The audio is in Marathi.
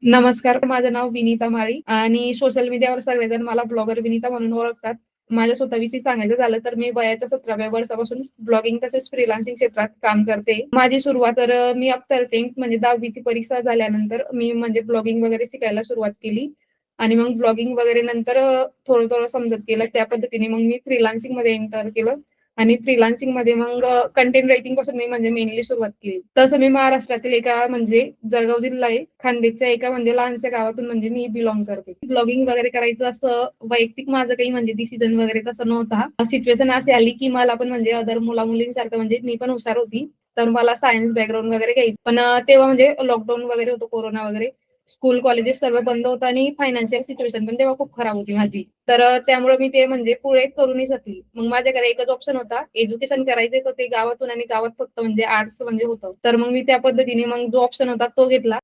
नमस्कार, माझं नाव विनीता माळी आणि सोशल मीडियावर सगळेजण मला ब्लॉगर विनीता म्हणून ओळखतात. माझ्या स्वतःविषयी सांगायचं झालं तर मी वयाच्या 17व्या वर्षापासून ब्लॉगिंग तसेच फ्रीलान्सिंग क्षेत्रात काम करते. माझी सुरुवात तर मी आफ्टर 10th म्हणजे 10वी ची परीक्षा झाल्यानंतर मी म्हणजे ब्लॉगिंग वगैरे शिकायला सुरुवात केली आणि मग ब्लॉगिंग वगैरे नंतर थोडं-थोडं समजत गेलं. त्या पद्धतीने मग मी फ्रीलान्सिंगमध्ये एंटर केलं आणि फ्रीलान्सिंगमध्ये मग कंटेंट रायटिंगपासून मी म्हणजे मेनली सुरुवात केली. तसं मी महाराष्ट्रातील एका म्हणजे जळगाव जिल्हा आहे. खान्देशच्या एका म्हणजे लहानशा गावातून म्हणजे मी बिलॉंग करते. ब्लॉगिंग वगैरे करायचं असं वैयक्तिक माझं काही म्हणजे डिसिजन वगैरे तसं नव्हता. सिच्युएशन अशी आली, की मला पण म्हणजे अदर मुला-मुलींसारखं म्हणजे मी पण हुशार होती. तर मला सायन्स बॅकग्राऊंड वगैरे घ्यायचं. पण तेव्हा म्हणजे लॉकडाऊन वगैरे होतं, कोरोना वगैरे. स्कूल, कॉलेजेस सर्व बंद होतं आणि फायनान्शियल सिच्युएशन पण तेव्हा खूप खराब होती माझी. तर त्यामुळे मी ते म्हणजे पुढे करू नाही शकली. मग माझ्याकडे एकच ऑप्शन होता, एज्युकेशन करायचं तर ते गावातून आणि गावात फक्त म्हणजे आर्ट्स म्हणजे होतं. तर मग मी त्या पद्धतीने मग जो ऑप्शन होता तो घेतला.